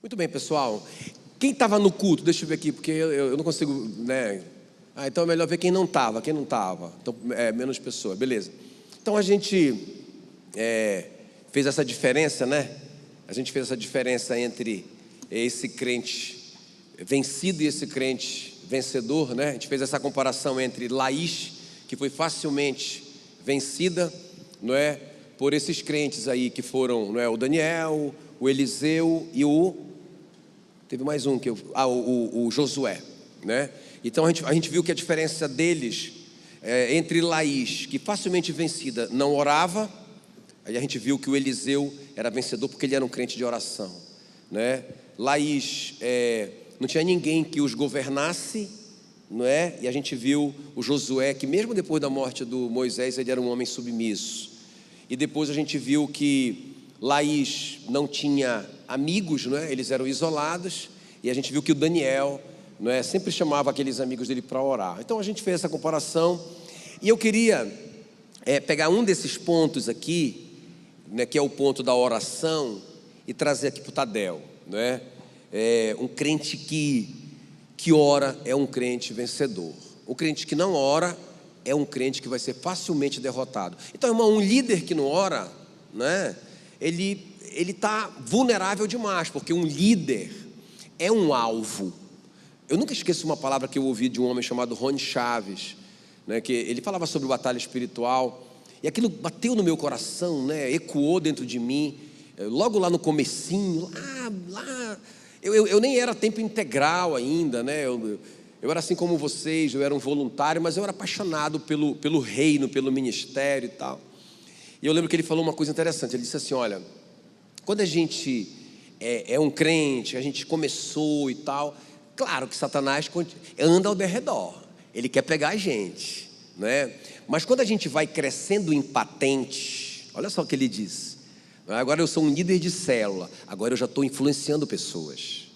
Muito bem, pessoal. Quem estava no culto? Deixa eu ver aqui, porque eu não consigo, né? Então é melhor ver quem não estava. Quem não estava? Então, menos pessoas, beleza. Então a gente fez essa diferença, né? A gente fez essa diferença entre esse crente vencido e esse crente vencedor, né? A gente fez essa comparação entre Laís, que foi facilmente vencida, não é? Por esses crentes aí que foram, não é? O Daniel, o Eliseu e teve mais um que o Josué, né? Então a gente viu que a diferença deles entre Laís, que facilmente vencida, não orava. Aí a gente viu que o Eliseu era vencedor porque ele era um crente de oração, né? Laís não tinha ninguém que os governasse, não é? E a gente viu o Josué, que mesmo depois da morte do Moisés, ele era um homem submisso. E depois a gente viu que Laís não tinha amigos, não é? Eles eram isolados. E a gente viu que o Daniel, não é? Sempre chamava aqueles amigos dele para orar. Então a gente fez essa comparação. E eu queria pegar um desses pontos aqui, né, que é o ponto da oração, e trazer aqui para o Tadel, não é? Um crente que ora é um crente vencedor. O crente que não ora é um crente que vai ser facilmente derrotado. Então, irmão, um líder que não ora, né, ele está vulnerável demais, porque um líder é um alvo. Eu nunca esqueço uma palavra que eu ouvi de um homem chamado Rony Chaves, né, que ele falava sobre batalha espiritual, e aquilo bateu no meu coração, né, ecoou dentro de mim, logo lá no comecinho, eu nem era tempo integral ainda, né, eu era assim como vocês, eu era um voluntário, mas eu era apaixonado pelo reino, pelo ministério e tal. E eu lembro que ele falou uma coisa interessante. Ele disse assim: olha, quando a gente é um crente, a gente começou e tal, claro que Satanás anda ao derredor, ele quer pegar a gente, né? Mas quando a gente vai crescendo em patente, olha só o que ele diz: agora eu sou um líder de célula, agora eu já estou influenciando pessoas,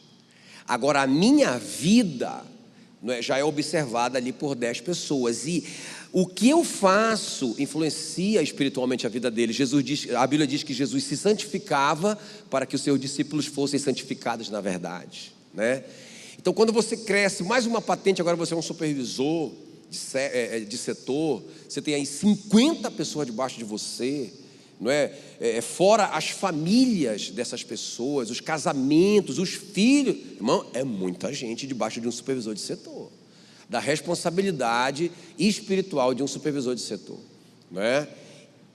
agora a minha vida, não é, já é observada ali por 10 pessoas, e o que eu faço influencia espiritualmente a vida deles. A Bíblia diz que Jesus se santificava para que os seus discípulos fossem santificados na verdade, né? Então quando você cresce, mais uma patente, agora você é um supervisor de setor, você tem aí 50 pessoas debaixo de você, não é? Fora as famílias dessas pessoas, os casamentos, os filhos, irmão, é muita gente debaixo de um supervisor de setor, da responsabilidade espiritual de um supervisor de setor, né?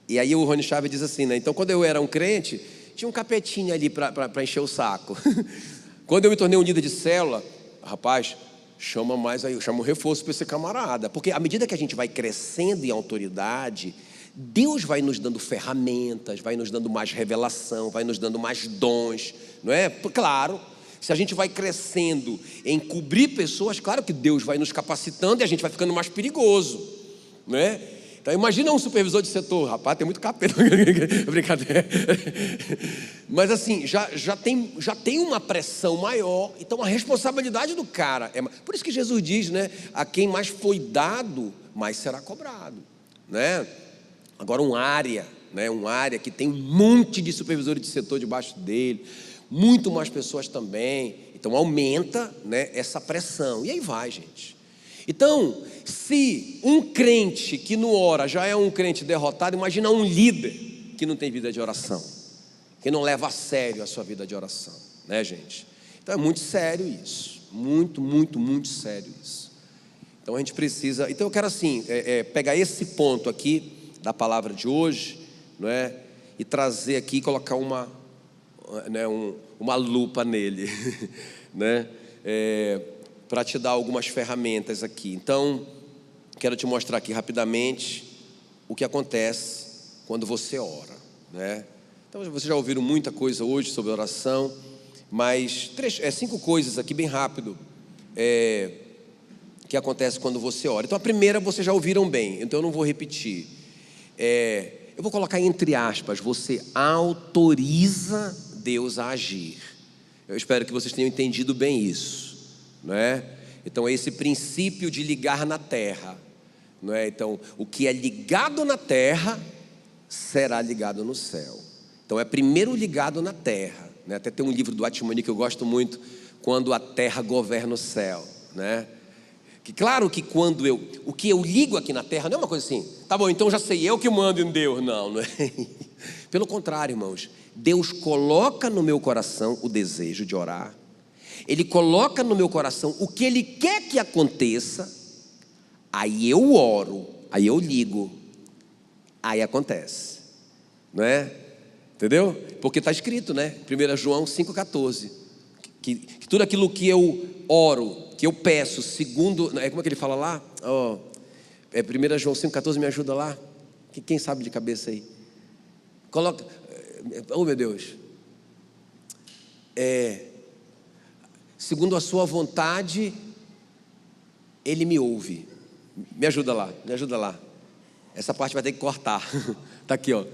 E aí o Rony Chaves diz assim, né? Então quando eu era um crente, tinha um capetinho ali para encher o saco. Quando eu me tornei um líder de célula, rapaz, chama um reforço para esse camarada, porque à medida que a gente vai crescendo em autoridade, Deus vai nos dando ferramentas, vai nos dando mais revelação, vai nos dando mais dons, não é? Claro, se a gente vai crescendo em cobrir pessoas, claro que Deus vai nos capacitando e a gente vai ficando mais perigoso, não é? Então imagina um supervisor de setor, rapaz, tem muito capeta, brincadeira. Mas assim, já tem uma pressão maior, então a responsabilidade do cara por isso que Jesus diz, né? A quem mais foi dado, mais será cobrado, né? Agora uma área que tem um monte de supervisores de setor debaixo dele, muito mais pessoas também, então aumenta, né, essa pressão, e aí vai, gente. Então, se um crente que não ora já é um crente derrotado, imagina um líder que não tem vida de oração, que não leva a sério a sua vida de oração, né, gente? Então é muito sério isso, muito, muito, muito sério isso. Então a gente precisa, então eu quero assim, pegar esse ponto aqui da palavra de hoje, não é? E trazer aqui, colocar uma lupa nele, né? Para te dar algumas ferramentas aqui. Então, quero te mostrar aqui rapidamente o que acontece quando você ora, né? Então, vocês já ouviram muita coisa hoje sobre oração, mas 5 coisas aqui bem rápido que acontece quando você ora. Então, a primeira vocês já ouviram bem, então eu não vou repetir. Eu vou colocar entre aspas: você autoriza Deus a agir. Eu espero que vocês tenham entendido bem isso, não é? Então é esse princípio de ligar na terra, não é? Então o que é ligado na terra será ligado no céu. Então é primeiro ligado na terra, né? Até tem um livro do Atmani que eu gosto muito, Quando a Terra Governa o Céu, né? Que claro que o que eu ligo aqui na terra não é uma coisa assim, tá bom, então já sei, eu que mando em Deus. Não, não é. Pelo contrário, irmãos, Deus coloca no meu coração o desejo de orar. Ele coloca no meu coração o que Ele quer que aconteça. Aí eu oro, aí eu ligo, aí acontece, não é? Entendeu? Porque está escrito, né? 1 João 5,14 que tudo aquilo que eu oro, que eu peço, segundo, como é que ele fala lá? 1 João 5,14, me ajuda lá? Quem sabe de cabeça aí? Coloca, oh meu Deus, segundo a sua vontade, Ele me ouve. Me ajuda lá, me ajuda lá. Essa parte vai ter que cortar. Está aqui, ó.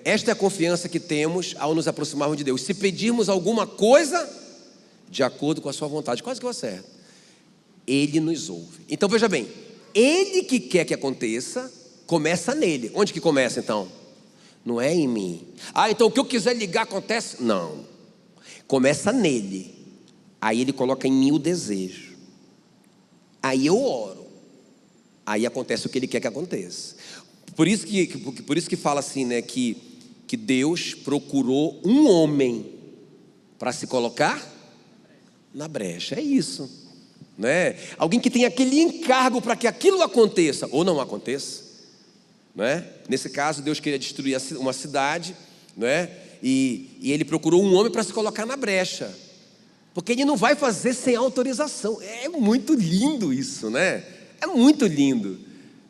Esta é a confiança que temos ao nos aproximarmos de Deus. Se pedirmos alguma coisa de acordo com a sua vontade, quase que eu acerto, Ele nos ouve. Então veja bem, Ele que quer que aconteça, começa nele. Onde que começa então? Não é em mim. Então o que eu quiser ligar acontece? Não. Começa nele. Aí Ele coloca em mim o desejo. Aí eu oro. Aí acontece o que Ele quer que aconteça. Por isso que fala assim, né? Que Deus procurou um homem para se colocar na brecha. É isso, né? Alguém que tem aquele encargo para que aquilo aconteça ou não aconteça, né? Nesse caso, Deus queria destruir uma cidade, né? E Ele procurou um homem para se colocar na brecha, porque Ele não vai fazer sem autorização. É muito lindo isso, né? É muito lindo,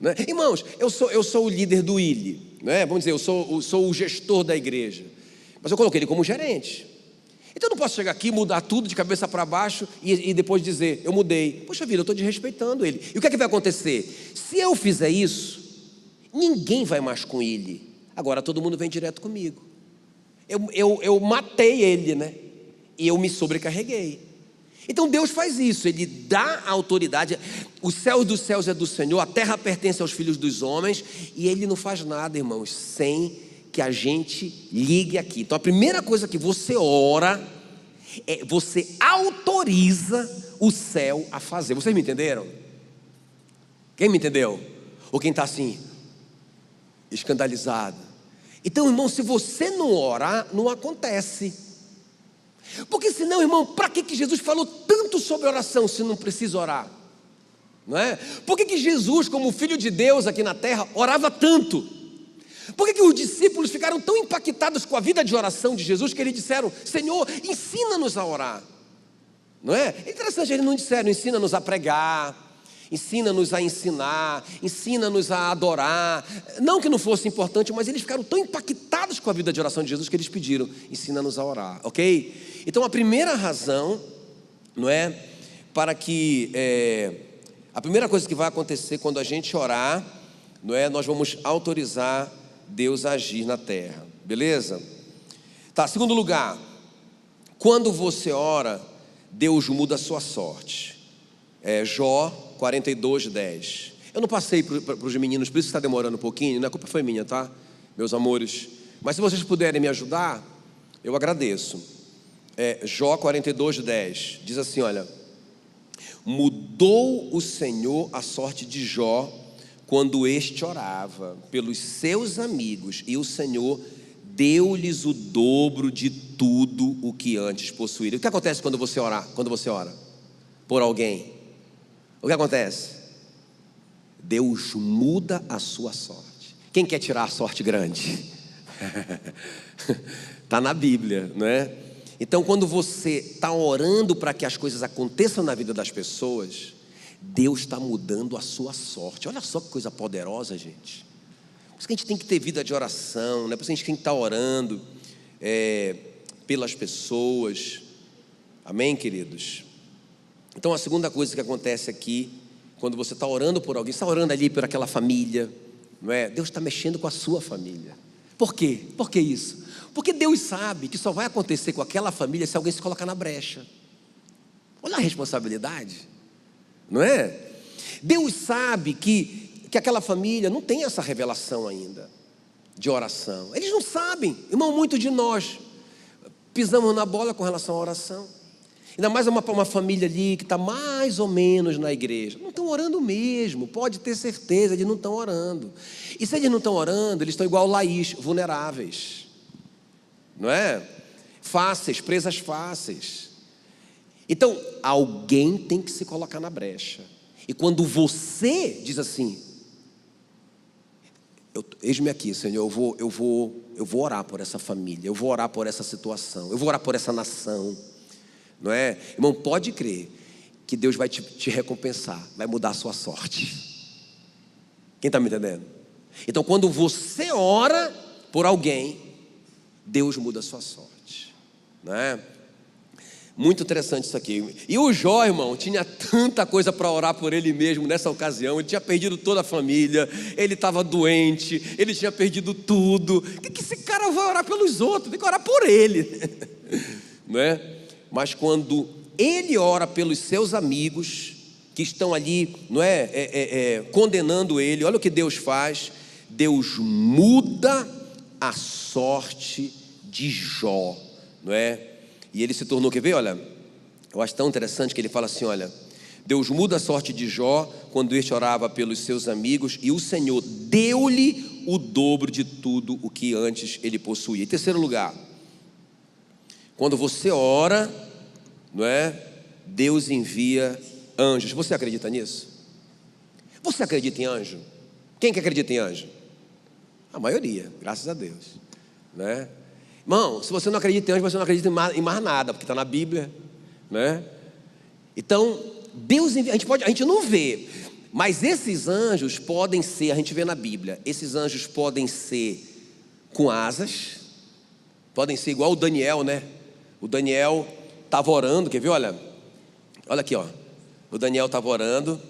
né? Irmãos, eu sou o líder do ILE, né? Vamos dizer, eu sou o gestor da igreja, mas eu coloquei ele como gerente. Então eu não posso chegar aqui e mudar tudo de cabeça para baixo e depois dizer, eu mudei. Poxa vida, eu estou desrespeitando ele. E o que é que vai acontecer? Se eu fizer isso, ninguém vai mais com ele. Agora todo mundo vem direto comigo. Eu matei ele, né? E eu me sobrecarreguei. Então Deus faz isso, Ele dá autoridade. O céu dos céus é do Senhor, a terra pertence aos filhos dos homens, e Ele não faz nada, irmãos, sem que a gente ligue aqui. Então a primeira coisa que você ora, você autoriza o céu a fazer. Vocês me entenderam? Quem me entendeu? Ou quem está assim, escandalizado? Então, irmão, se você não orar, não acontece. Porque senão, irmão, para que Jesus falou tanto sobre oração se não precisa orar? Não é? Por que Jesus, como Filho de Deus aqui na terra, orava tanto? Por que os discípulos ficaram tão impactados com a vida de oração de Jesus que eles disseram, Senhor, ensina-nos a orar? Não é? É interessante, eles não disseram, ensina-nos a pregar, ensina-nos a ensinar, ensina-nos a adorar. Não que não fosse importante, mas eles ficaram tão impactados com a vida de oração de Jesus que eles pediram, ensina-nos a orar, ok? Então a primeira razão, não é? Para que, a primeira coisa que vai acontecer quando a gente orar, não é? Nós vamos autorizar Deus a agir na terra, beleza? Tá, segundo lugar, quando você ora, Deus muda a sua sorte. Jó 42:10. Eu não passei para os meninos, por isso que está demorando um pouquinho, não, a culpa foi minha, tá? Meus amores. Mas se vocês puderem me ajudar, eu agradeço. Jó 42:10 diz assim, olha: mudou o Senhor a sorte de Jó quando este orava pelos seus amigos, e o Senhor deu-lhes o dobro de tudo o que antes possuíram. O que acontece quando você ora por alguém? O que acontece? Deus muda a sua sorte. Quem quer tirar a sorte grande? Está na Bíblia, não é? Então quando você está orando para que as coisas aconteçam na vida das pessoas, Deus está mudando a sua sorte. Olha só que coisa poderosa, gente. Por isso que a gente tem que ter vida de oração, né? Por isso que a gente tem que estar orando pelas pessoas. Amém, queridos? Então a segunda coisa que acontece aqui, quando você está orando por alguém, você está orando ali por aquela família, não é? Deus está mexendo com a sua família. Por quê? Por que isso? Porque Deus sabe que só vai acontecer com aquela família se alguém se colocar na brecha. Olha a responsabilidade, não é? Deus sabe que aquela família não tem essa revelação ainda de oração. Eles não sabem, irmão, muito de nós pisamos na bola com relação à oração. Ainda mais uma família ali que está mais ou menos na igreja. Não estão orando mesmo, pode ter certeza, eles não estão orando. E se eles não estão orando, eles estão igual Laís, vulneráveis. Não é? Fáceis, presas fáceis. Então, alguém tem que se colocar na brecha. E quando você diz assim, eis-me aqui, Senhor, eu vou orar por essa família, eu vou orar por essa situação, eu vou orar por essa nação. Não é? Irmão, pode crer que Deus vai te recompensar, vai mudar a sua sorte. Quem está me entendendo? Então, quando você ora por alguém, Deus muda a sua sorte. Não é? Muito interessante isso aqui. E o Jó, irmão, tinha tanta coisa para orar por ele mesmo nessa ocasião. Ele tinha perdido toda a família, ele estava doente, ele tinha perdido tudo. O que esse cara vai orar pelos outros? Tem que orar por ele. Não é? Mas quando ele ora pelos seus amigos que estão ali, não é, condenando ele, olha o que Deus faz. Deus muda a sorte de Jó, não é? E ele se tornou, quer ver? Olha, eu acho tão interessante que ele fala assim, olha, Deus muda a sorte de Jó quando este orava pelos seus amigos, e o Senhor deu-lhe o dobro de tudo o que antes ele possuía. Em terceiro lugar, quando você ora, não é? Deus envia anjos. Você acredita nisso? Você acredita em anjo? Quem que acredita em anjo? A maioria, graças a Deus, né? Irmão, se você não acredita em anjo, você não acredita em mais nada, porque está na Bíblia, né? Então, Deus envia, a gente não vê, mas esses anjos podem ser, a gente vê na Bíblia, esses anjos podem ser com asas, podem ser igual o Daniel, né? O Daniel estava orando, quer ver? Olha aqui, ó. O Daniel estava orando.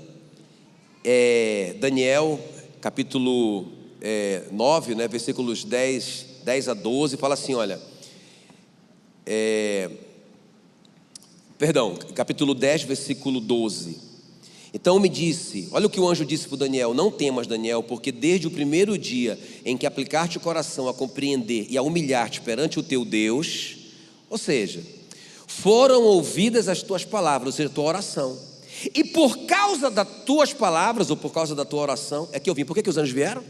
Daniel, capítulo 9, né, versículos 10 a 12, fala assim, olha. Capítulo 10, versículo 12. Então me disse, olha o que o anjo disse para o Daniel: não temas, Daniel, porque desde o primeiro dia em que aplicar-te o coração a compreender e a humilhar-te perante o teu Deus, ou seja, foram ouvidas as tuas palavras, ou seja, a tua oração, e por causa das tuas palavras, ou por causa da tua oração, é que eu vim. Por que os anjos vieram?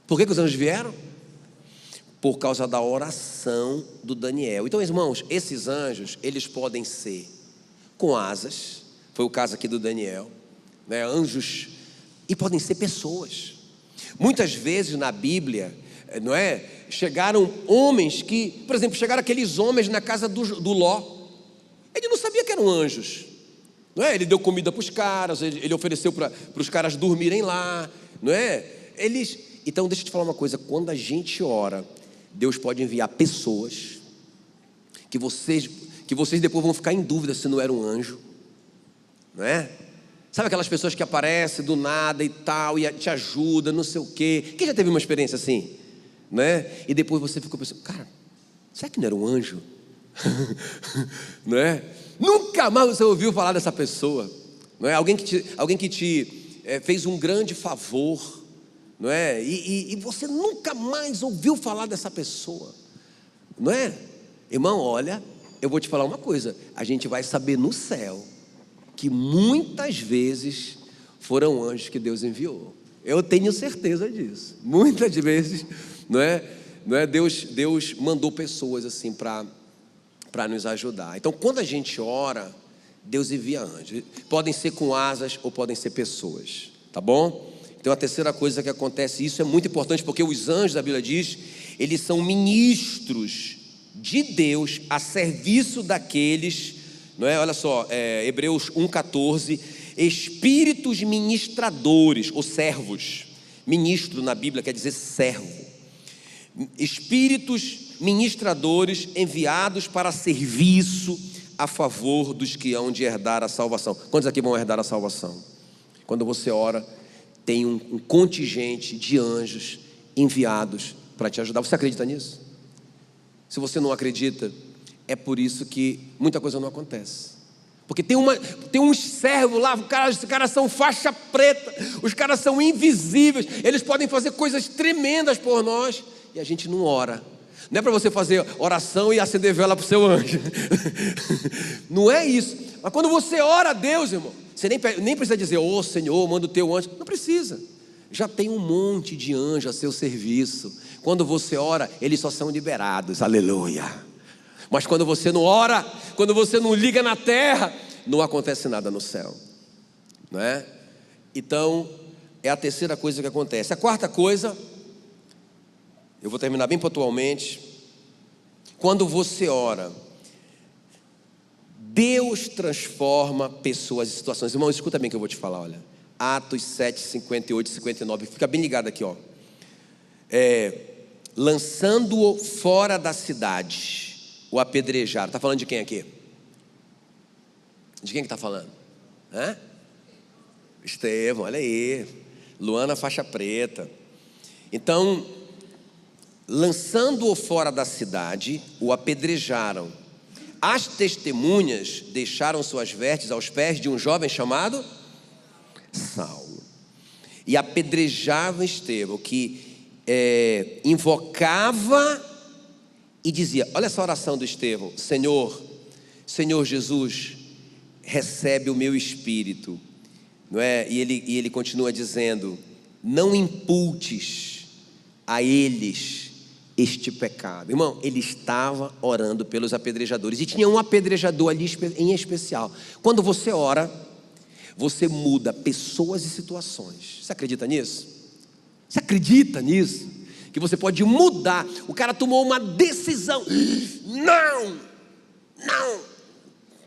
Por que os anjos vieram? Por causa da oração do Daniel. Então, irmãos, esses anjos, eles podem ser com asas, foi o caso aqui do Daniel, né? Anjos, e podem ser pessoas. Muitas vezes na Bíblia, não é? Chegaram homens que, por exemplo, chegaram aqueles homens na casa do Ló. Ele não sabia que eram anjos, não é? Ele deu comida para os caras, ele ofereceu para os caras dormirem lá, não é? Então deixa eu te falar uma coisa, quando a gente ora, Deus pode enviar pessoas que vocês depois vão ficar em dúvida se não era um anjo, não é? Sabe aquelas pessoas que aparecem do nada e tal, e te ajudam, não sei o quê. Quem já teve uma experiência assim? Né? E depois você ficou pensando, cara, será que não era um anjo? Não é? Nunca mais você ouviu falar dessa pessoa, não é? Alguém que te fez um grande favor, não é? E você nunca mais ouviu falar dessa pessoa, não é? Irmão, olha, eu vou te falar uma coisa, a gente vai saber no céu que muitas vezes foram anjos que Deus enviou. Eu tenho certeza disso. Muitas vezes, não é? Deus mandou pessoas assim para nos ajudar. Então, quando a gente ora, Deus envia anjos. Podem ser com asas ou podem ser pessoas, tá bom? Então, a terceira coisa que acontece, isso é muito importante, porque os anjos, a Bíblia diz, eles são ministros de Deus a serviço daqueles, não é? Olha só, Hebreus 1,14, espíritos ministradores, ou servos. Ministro na Bíblia quer dizer servo. Espíritos ministradores enviados para serviço a favor dos que hão de herdar a salvação. Quantos aqui vão herdar a salvação? Quando você ora, tem um contingente de anjos enviados para te ajudar. Você acredita nisso? Se você não acredita, é por isso que muita coisa não acontece. Porque tem uns servos lá, os caras são faixa preta, os caras são invisíveis, eles podem fazer coisas tremendas por nós, e a gente não ora. Não é para você fazer oração e acender vela para o seu anjo. Não é isso. Mas quando você ora a Deus, irmão, você nem precisa dizer, ô Senhor, manda o teu anjo. Não precisa. Já tem um monte de anjo a seu serviço. Quando você ora, eles só são liberados. Aleluia. Mas quando você não ora, quando você não liga na terra, não acontece nada no céu. Não é? Então, é a terceira coisa que acontece. A quarta coisa, eu vou terminar bem pontualmente. Quando você ora, Deus transforma pessoas e situações. Irmão, escuta bem que eu vou te falar, olha. Atos 7, 58 e 59. Fica bem ligado aqui, ó. Lançando-o fora da cidade, o apedrejaram. Está falando de quem aqui? De quem que está falando? Hã? Estevão, olha aí. Luana, faixa preta. Então, lançando-o fora da cidade, o apedrejaram. As testemunhas deixaram suas vestes aos pés de um jovem chamado Saulo, e apedrejavam Estevão, que invocava e dizia, olha essa oração do Estevão: Senhor Jesus, recebe o meu espírito, não é? E ele continua dizendo, não imputes a eles este pecado. Irmão, ele estava orando pelos apedrejadores, e tinha um apedrejador ali em especial. Quando você ora, você muda pessoas e situações. Você acredita nisso? Você acredita nisso? Que você pode mudar. O cara tomou uma decisão. Não,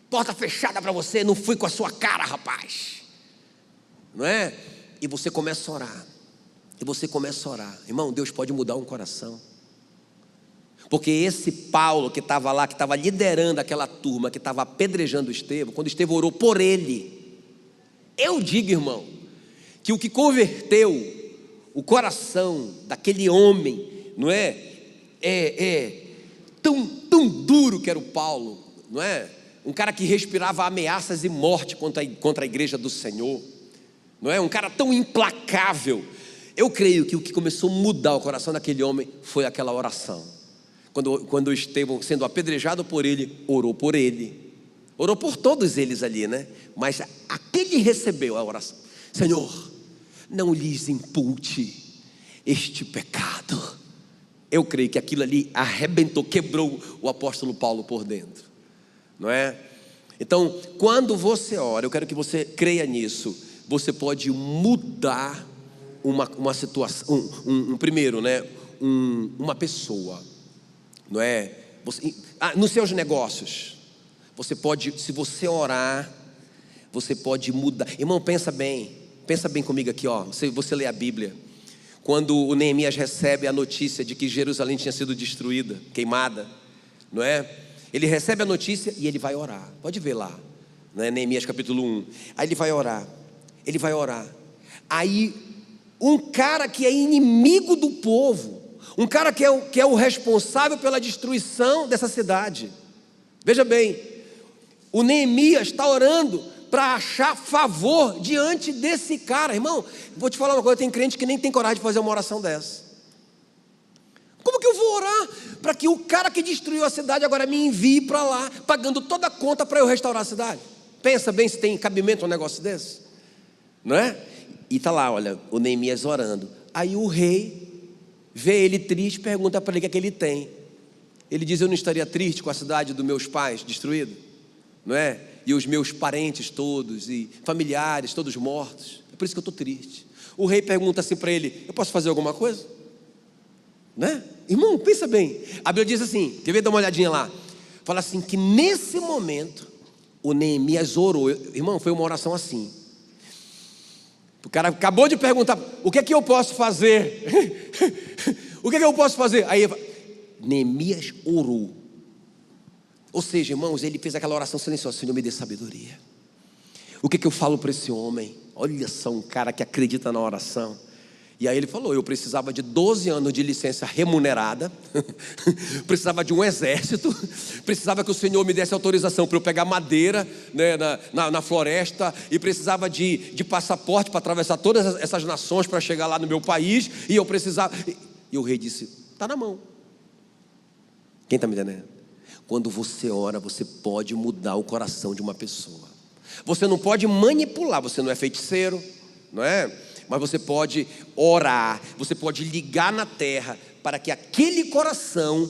porta fechada para você, não fui com a sua cara, rapaz. Não é? E você começa a orar. Irmão, Deus pode mudar um coração. Porque esse Paulo que estava lá, que estava liderando aquela turma, que estava apedrejando Estevão, quando Estevão orou por ele, eu digo, irmão, que o que converteu o coração daquele homem, não é? Tão duro que era o Paulo, não é? Um cara que respirava ameaças e morte contra a igreja do Senhor, não é? Um cara tão implacável. Eu creio que o que começou a mudar o coração daquele homem foi aquela oração. Quando Estevão, sendo apedrejado por ele, orou por ele. Orou por todos eles ali, né? Mas aquele recebeu a oração: Senhor, não lhes impute este pecado. Eu creio que aquilo ali arrebentou, quebrou o apóstolo Paulo por dentro, não é? Então, quando você ora, eu quero que você creia nisso. Você pode mudar uma situação, primeiro, né? Uma pessoa, não é? Nos seus negócios, você pode, se você orar, você pode mudar. Irmão, pensa bem comigo aqui, ó. Você lê a Bíblia. Quando o Neemias recebe a notícia de que Jerusalém tinha sido destruída, queimada, não é? Ele recebe a notícia e ele vai orar. Pode ver lá, né? Neemias capítulo 1. Aí ele vai orar. Aí um cara que é inimigo do povo, um cara que é o responsável pela destruição dessa cidade. Veja bem, o Neemias está orando para achar favor diante desse cara. Irmão, vou te falar uma coisa, tem crente que nem tem coragem de fazer uma oração dessa. Como que eu vou orar para que o cara que destruiu a cidade agora me envie para lá, pagando toda a conta para eu restaurar a cidade? Pensa bem se tem cabimento um negócio desse, não é? E está lá, olha, o Neemias orando. Aí o rei vê ele triste, pergunta para ele o que é que ele tem. Ele diz: eu não estaria triste com a cidade dos meus pais destruída, não é? E os meus parentes todos e familiares todos mortos. É por isso que eu estou triste. O rei pergunta assim para ele: eu posso fazer alguma coisa? Né? Irmão, pensa bem. A Bíblia diz assim, quer ver, dá uma olhadinha lá. Fala assim que nesse momento o Neemias orou. Irmão, foi uma oração assim. O cara acabou de perguntar: o que é que eu posso fazer? O que é que eu posso fazer? Aí Neemias orou. Ou seja, irmãos, ele fez aquela oração silenciosa: Senhor, me dê sabedoria. O que é que eu falo para esse homem? Olha só, um cara que acredita na oração. E aí ele falou: eu precisava de 12 anos de licença remunerada, precisava de um exército, precisava que o Senhor me desse autorização para eu pegar madeira, né, na floresta, e precisava de passaporte para atravessar todas essas nações para chegar lá no meu país, e eu precisava. E o rei disse: está na mão. Quem está me entendendo? Quando você ora, você pode mudar o coração de uma pessoa. Você não pode manipular, você não é feiticeiro, não é? Mas você pode orar, você pode ligar na terra para que aquele coração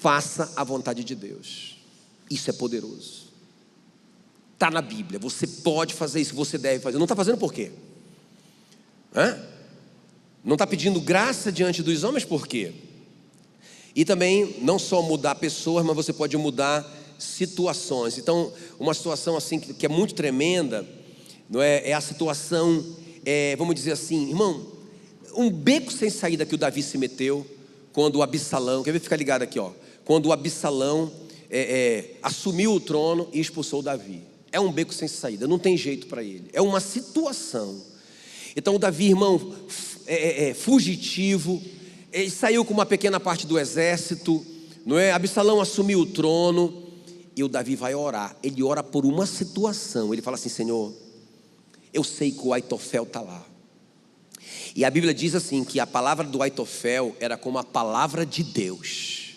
faça a vontade de Deus. Isso é poderoso. Está na Bíblia, você pode fazer isso, você deve fazer. Não está fazendo por quê? Não está pedindo graça diante dos homens por quê? E também não só mudar pessoas, mas você pode mudar situações. Então, uma situação assim que é muito tremenda, não é? É a situação, vamos dizer assim, irmão, um beco sem saída que o Davi se meteu quando o Absalão, quer ver, ficar ligado aqui, ó, quando o Absalão assumiu o trono e expulsou o Davi. É um beco sem saída, não tem jeito para ele, é uma situação. Então o Davi, irmão, fugitivo, ele saiu com uma pequena parte do exército, não é? Absalão assumiu o trono e o Davi vai orar. Ele ora por uma situação. Ele fala assim: Senhor, eu sei que o Aitofel está lá. E a Bíblia diz assim, que a palavra do Aitofel era como a palavra de Deus.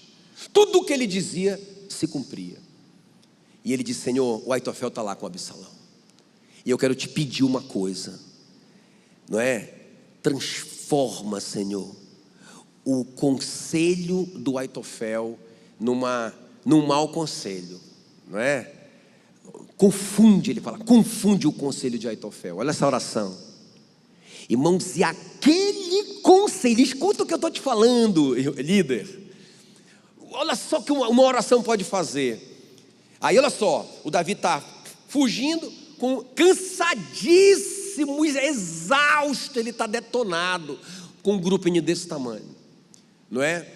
Tudo o que ele dizia se cumpria. E ele disse: Senhor, o Aitofel está lá com Absalão, e eu quero te pedir uma coisa, não é? Transforma, Senhor, o conselho do Aitofel num mau conselho, não é? Confunde, ele fala, confunde o conselho de Aitofel. Olha essa oração, irmãos, e aquele conselho, escuta o que eu estou te falando, líder. Olha só que uma oração pode fazer. Aí olha só, o Davi está fugindo, cansadíssimo, exausto, ele está detonado, com um grupinho desse tamanho, não é?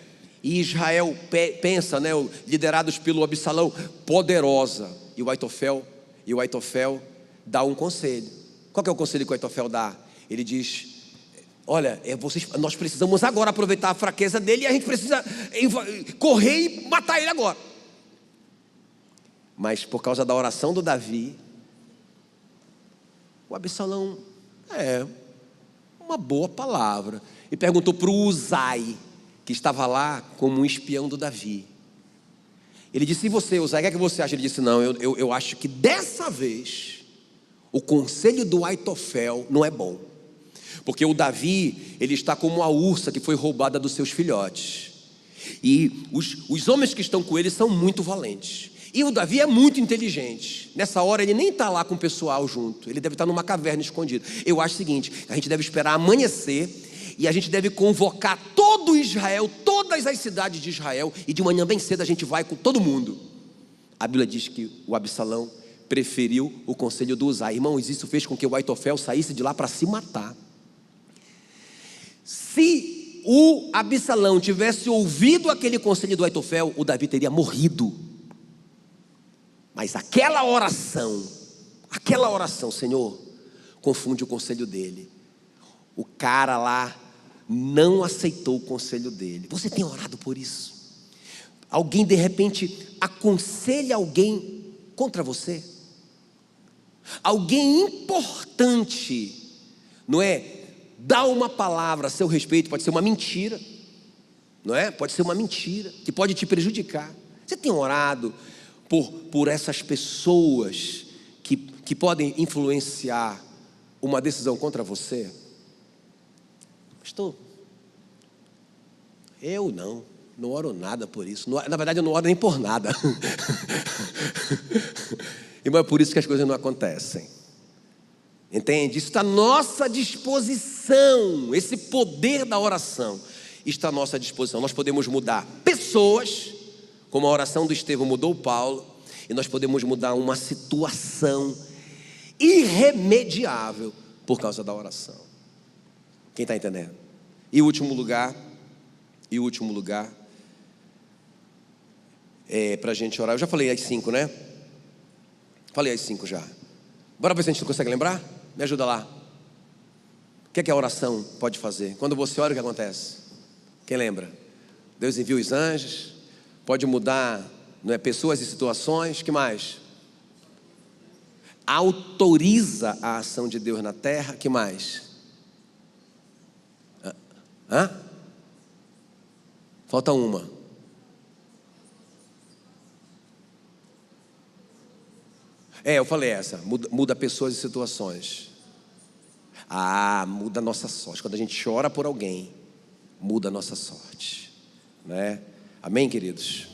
E Israel pensa, né, liderados pelo Absalão, poderosa. E o Aitofel dá um conselho. Qual que é o conselho que o Aitofel dá? Ele diz: olha, nós precisamos agora aproveitar a fraqueza dele, e a gente precisa correr e matar ele agora. Mas por causa da oração do Davi, o Absalão, uma boa palavra, e perguntou para o Uzai, que estava lá como um espião do Davi. Ele disse: e você, Uzai, o que você acha? Ele disse: não, eu acho que dessa vez o conselho do Aitofel não é bom, porque o Davi, ele está como a ursa que foi roubada dos seus filhotes, e os homens que estão com ele são muito valentes, e o Davi é muito inteligente. Nessa hora ele nem está lá com o pessoal junto, ele deve estar numa caverna escondido. Eu acho o seguinte: a gente deve esperar amanhecer, e a gente deve convocar todo Israel, todas as cidades de Israel, e de manhã bem cedo a gente vai com todo mundo. A Bíblia diz que o Absalão preferiu o conselho do Uzai. Irmãos, isso fez com que o Aitofel saísse de lá para se matar. Se o Absalão tivesse ouvido aquele conselho do Aitofel, o Davi teria morrido. Mas aquela oração, Senhor, confunde o conselho dele. O cara lá não aceitou o conselho dele. Você tem orado por isso? Alguém de repente aconselha alguém contra você? Alguém importante, não é? Dá uma palavra a seu respeito, pode ser uma mentira, não é? Pode ser uma mentira que pode te prejudicar. Você tem orado por essas pessoas que podem influenciar uma decisão contra você? Pastor, eu não oro nada por isso. Na verdade eu não oro nem por nada. E é por isso que as coisas não acontecem. Entende? Isso está à nossa disposição. Esse poder da oração está à nossa disposição. Nós podemos mudar pessoas, como a oração do Estevão mudou o Paulo, e nós podemos mudar uma situação irremediável por causa da oração. Quem está entendendo? E o último lugar, para a gente orar. Eu já falei as 5, né? Falei as 5 já. Bora ver se a gente não consegue lembrar? Me ajuda lá. O que é que a oração pode fazer? Quando você ora, o que acontece? Quem lembra? Deus envia os anjos, pode mudar, não é, pessoas e situações. Que mais? Autoriza a ação de Deus na terra. Que mais? Falta uma. Eu falei essa, muda pessoas e situações. Muda a nossa sorte. Quando a gente ora por alguém, muda a nossa sorte, né? Amém, queridos?